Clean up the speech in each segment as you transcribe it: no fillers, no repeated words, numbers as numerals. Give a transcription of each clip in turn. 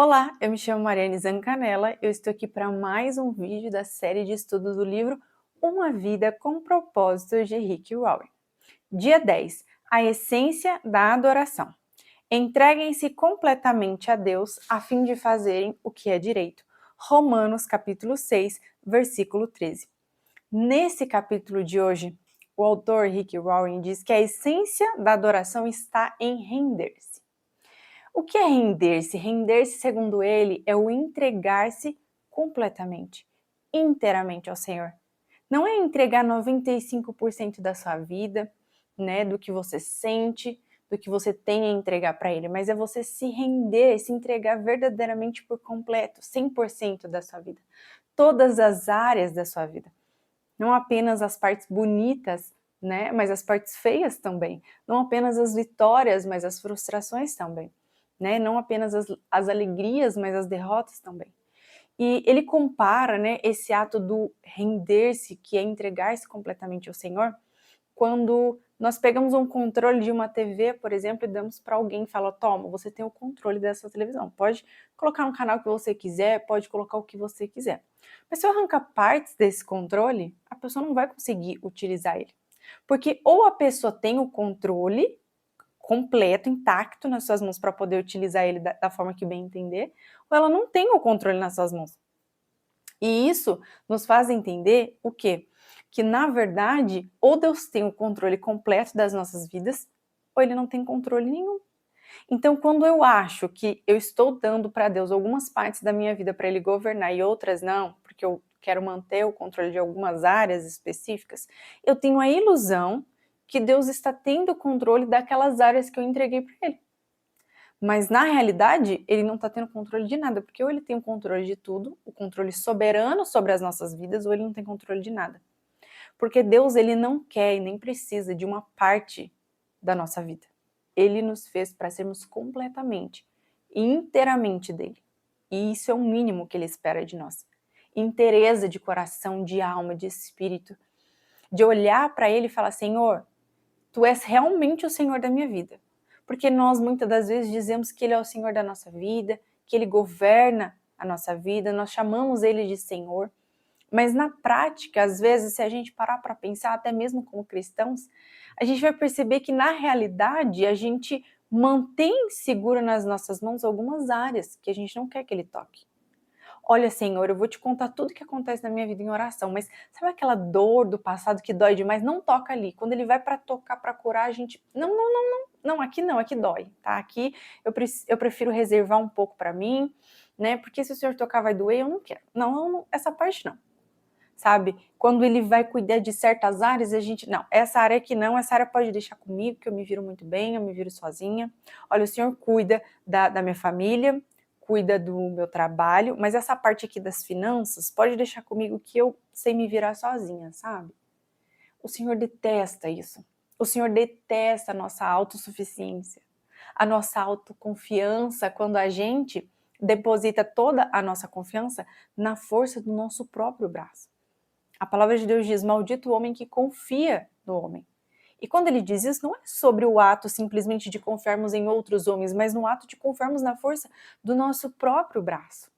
Olá, eu me chamo Mariane Zancanella, eu estou aqui para mais um vídeo da série de estudo do livro Uma Vida com Propósito de Rick Warren. Dia 10. A essência da adoração. Entreguem-se completamente a Deus a fim de fazerem o que é direito. Romanos capítulo 6, versículo 13. Nesse capítulo de hoje, o autor Rick Warren diz que a essência da adoração está em render-se. O que é render-se? Render-se, segundo ele, é o entregar-se completamente, inteiramente ao Senhor. Não é entregar 95% da sua vida, né, do que você sente, do que você tem a entregar para Ele, mas é você se render, se entregar verdadeiramente por completo, 100% da sua vida. Todas as áreas da sua vida. Não apenas as partes bonitas, né, mas as partes feias também. Não apenas as vitórias, mas as frustrações também. Né? Não apenas as alegrias, mas as derrotas também. E ele compara, né, esse ato do render-se, que é entregar-se completamente ao Senhor, quando nós pegamos um controle de uma TV, por exemplo, e damos para alguém e fala, toma, você tem o controle dessa televisão, pode colocar no canal que você quiser, pode colocar o que você quiser. Mas se eu arrancar partes desse controle, a pessoa não vai conseguir utilizar ele. Porque ou a pessoa tem o controle completo, intacto nas suas mãos para poder utilizar ele da forma que bem entender, ou ela não tem o controle nas suas mãos. E isso nos faz entender o quê? Que na verdade, ou Deus tem o controle completo das nossas vidas, ou ele não tem controle nenhum. Então, quando eu acho que eu estou dando para Deus algumas partes da minha vida para ele governar e outras não, porque eu quero manter o controle de algumas áreas específicas, eu tenho a ilusão que Deus está tendo o controle daquelas áreas que eu entreguei para ele. Mas na realidade, ele não está tendo controle de nada, porque ou ele tem o controle de tudo, o controle soberano sobre as nossas vidas, ou ele não tem controle de nada. Porque Deus, ele não quer e nem precisa de uma parte da nossa vida. Ele nos fez para sermos completamente e inteiramente dele. E isso é o mínimo que ele espera de nós. Inteireza de coração, de alma, de espírito. De olhar para ele e falar, Senhor, tu és realmente o Senhor da minha vida. Porque nós muitas das vezes dizemos que ele é o Senhor da nossa vida, que ele governa a nossa vida, nós chamamos ele de Senhor. Mas na prática, às vezes, se a gente parar para pensar, até mesmo como cristãos, a gente vai perceber que na realidade a gente mantém seguro nas nossas mãos algumas áreas que a gente não quer que ele toque. Olha, Senhor, eu vou te contar tudo que acontece na minha vida em oração, mas sabe aquela dor do passado que dói demais? Não toca ali. Quando ele vai para tocar, para curar, a gente, não, aqui dói, tá? Aqui eu prefiro reservar um pouco para mim, né? Porque se o Senhor tocar vai doer, eu não quero. Não, essa parte não. Sabe? Quando ele vai cuidar de certas áreas, a gente, não, essa área aqui não, essa área pode deixar comigo, que eu me viro muito bem, eu me viro sozinha. Olha, o Senhor cuida da minha família, cuida do meu trabalho, mas essa parte aqui das finanças, pode deixar comigo que eu sei me virar sozinha, sabe? O Senhor detesta isso. O Senhor detesta a nossa autossuficiência, a nossa autoconfiança, quando a gente deposita toda a nossa confiança na força do nosso próprio braço. A palavra de Deus diz, maldito o homem que confia no homem. E quando ele diz isso, não é sobre o ato simplesmente de confiarmos em outros homens, mas no ato de confiarmos na força do nosso próprio braço.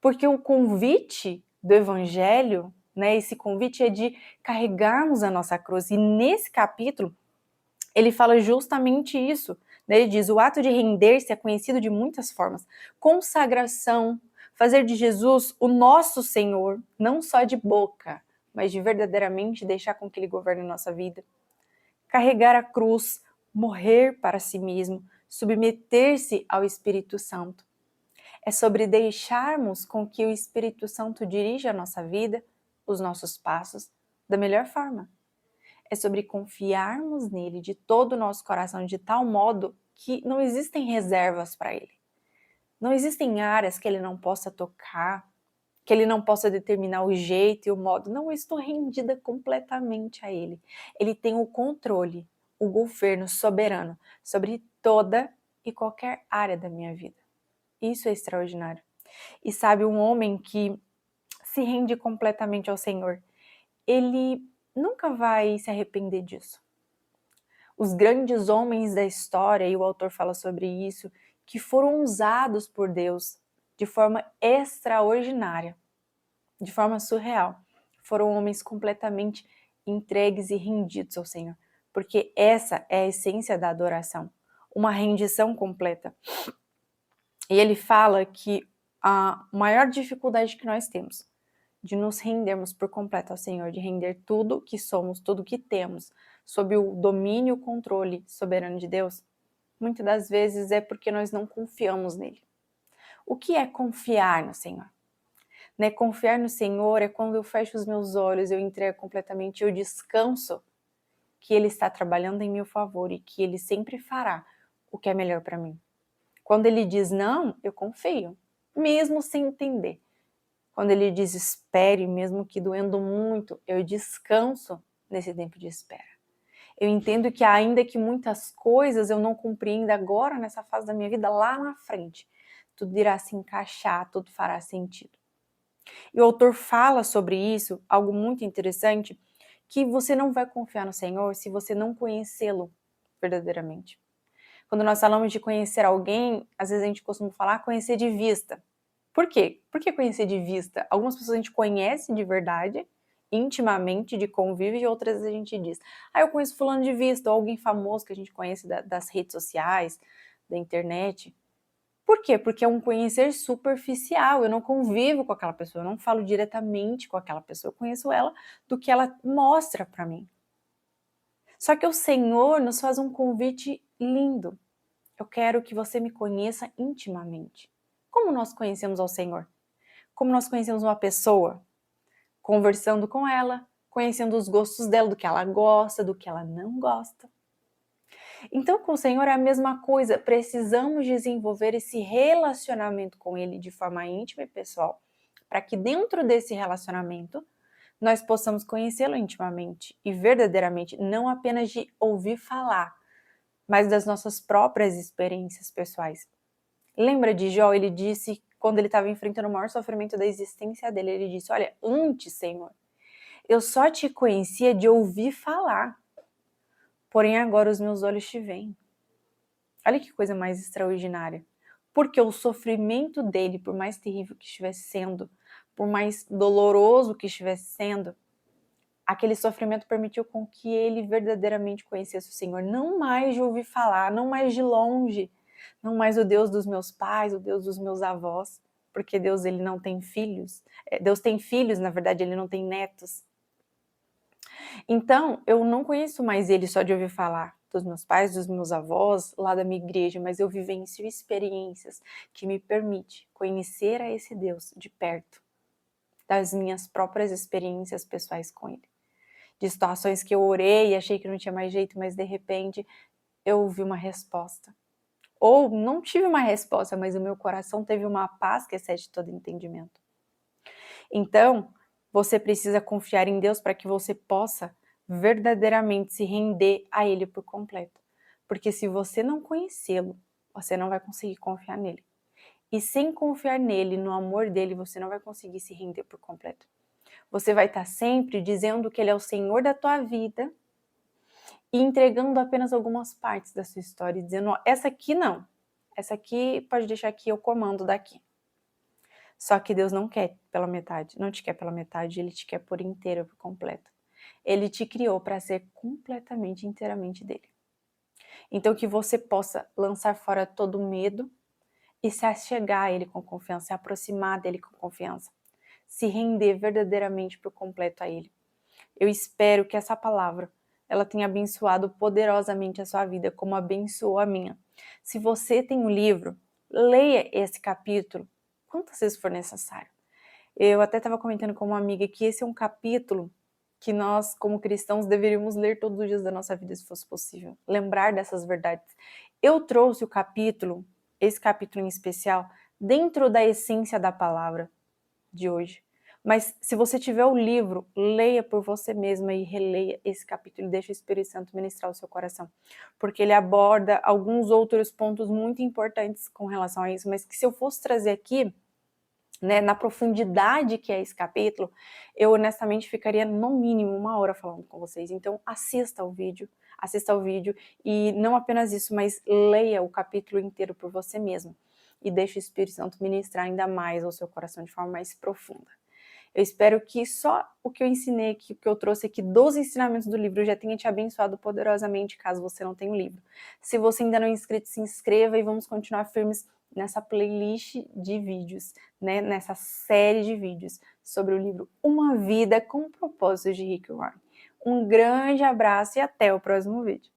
Porque o convite do evangelho, né, esse convite é de carregarmos a nossa cruz. E nesse capítulo, ele fala justamente isso. Né? Ele diz, o ato de render-se é conhecido de muitas formas. Consagração, fazer de Jesus o nosso Senhor, não só de boca, mas de verdadeiramente deixar com que Ele governe a nossa vida. Carregar a cruz, morrer para si mesmo, submeter-se ao Espírito Santo. É sobre deixarmos com que o Espírito Santo dirija a nossa vida, os nossos passos, da melhor forma. É sobre confiarmos nele de todo o nosso coração, de tal modo que não existem reservas para ele. Não existem áreas que ele não possa tocar, que ele não possa determinar o jeito e o modo. Não, eu estou rendida completamente a ele. Ele tem o controle, o governo soberano sobre toda e qualquer área da minha vida. Isso é extraordinário. E sabe, um homem que se rende completamente ao Senhor, ele nunca vai se arrepender disso. Os grandes homens da história, e o autor fala sobre isso, que foram usados por Deus de forma extraordinária, de forma surreal. Foram homens completamente entregues e rendidos ao Senhor, porque essa é a essência da adoração, uma rendição completa. E ele fala que a maior dificuldade que nós temos de nos rendermos por completo ao Senhor, de render tudo que somos, tudo que temos, sob o domínio e o controle soberano de Deus, muitas das vezes é porque nós não confiamos nele. O que é confiar no Senhor? Né? Confiar no Senhor é quando eu fecho os meus olhos, eu entrego completamente, eu descanso que Ele está trabalhando em meu favor e que Ele sempre fará o que é melhor para mim. Quando Ele diz não, eu confio, mesmo sem entender. Quando Ele diz espere, mesmo que doendo muito, eu descanso nesse tempo de espera. Eu entendo que ainda que muitas coisas eu não compreenda agora, nessa fase da minha vida, lá na frente, tudo irá se encaixar, tudo fará sentido. E o autor fala sobre isso, algo muito interessante, que você não vai confiar no Senhor se você não conhecê-lo verdadeiramente. Quando nós falamos de conhecer alguém, às vezes a gente costuma falar conhecer de vista. Por quê? Por que conhecer de vista? Algumas pessoas a gente conhece de verdade, intimamente, de convívio, e outras a gente diz, eu conheço fulano de vista, ou alguém famoso que a gente conhece das redes sociais, da internet. Por quê? Porque é um conhecer superficial, eu não convivo com aquela pessoa, eu não falo diretamente com aquela pessoa, eu conheço ela do que ela mostra para mim. Só que o Senhor nos faz um convite lindo. Eu quero que você me conheça intimamente. Como nós conhecemos ao Senhor? Como nós conhecemos uma pessoa? Conversando com ela, conhecendo os gostos dela, do que ela gosta, do que ela não gosta. Então, com o Senhor é a mesma coisa, precisamos desenvolver esse relacionamento com Ele de forma íntima e pessoal, para que dentro desse relacionamento nós possamos conhecê-lo intimamente e verdadeiramente, não apenas de ouvir falar, mas das nossas próprias experiências pessoais. Lembra de Jó? Ele disse, quando ele estava enfrentando o maior sofrimento da existência dele, ele disse, olha, antes, Senhor, eu só te conhecia de ouvir falar, porém agora os meus olhos te veem. Olha que coisa mais extraordinária. Porque o sofrimento dele, por mais terrível que estivesse sendo, por mais doloroso que estivesse sendo, aquele sofrimento permitiu com que ele verdadeiramente conhecesse o Senhor. Não mais de ouvir falar, não mais de longe, não mais o Deus dos meus pais, o Deus dos meus avós, porque Deus ele não tem filhos. Deus tem filhos, na verdade, ele não tem netos. Então, eu não conheço mais ele só de ouvir falar dos meus pais, dos meus avós, lá da minha igreja, mas eu vivencio experiências que me permitem conhecer a esse Deus de perto, das minhas próprias experiências pessoais com ele. De situações que eu orei e achei que não tinha mais jeito, mas de repente eu ouvi uma resposta. Ou não tive uma resposta, mas o meu coração teve uma paz que excede todo entendimento. Então, você precisa confiar em Deus para que você possa verdadeiramente se render a Ele por completo. Porque se você não conhecê-lo, você não vai conseguir confiar nele. E sem confiar nele, no amor dele, você não vai conseguir se render por completo. Você vai estar sempre dizendo que ele é o Senhor da tua vida e entregando apenas algumas partes da sua história, dizendo, essa aqui não, essa aqui pode deixar aqui, eu comando daqui. Só que Deus não quer pela metade, não te quer pela metade, Ele te quer por inteiro, por completo. Ele te criou para ser completamente, inteiramente dele. Então que você possa lançar fora todo medo e se achegar a Ele com confiança, se aproximar dele com confiança, se render verdadeiramente por completo a Ele. Eu espero que essa palavra ela tenha abençoado poderosamente a sua vida, como abençoou a minha. Se você tem um livro, leia esse capítulo quantas vezes for necessário. Eu até estava comentando com uma amiga que esse é um capítulo que nós, como cristãos, deveríamos ler todos os dias da nossa vida, se fosse possível. Lembrar dessas verdades. Eu trouxe o capítulo, esse capítulo em especial, dentro da essência da palavra de hoje. Mas se você tiver o livro, leia por você mesma e releia esse capítulo e deixa o Espírito Santo ministrar o seu coração. Porque ele aborda alguns outros pontos muito importantes com relação a isso, mas que se eu fosse trazer aqui, né, na profundidade que é esse capítulo, eu honestamente ficaria no mínimo 1 hora falando com vocês. Então assista ao vídeo, assista ao vídeo e não apenas isso, mas leia o capítulo inteiro por você mesmo e deixe o Espírito Santo ministrar ainda mais ao seu coração de forma mais profunda. Eu espero que só o que eu ensinei aqui, o que eu trouxe aqui dos ensinamentos do livro já tenha te abençoado poderosamente, caso você não tenha o livro. Se você ainda não é inscrito, se inscreva e vamos continuar firmes nessa playlist de vídeos, né? Nessa série de vídeos sobre o livro Uma Vida com Propósitos de Rick Warren. Um grande abraço e até o próximo vídeo.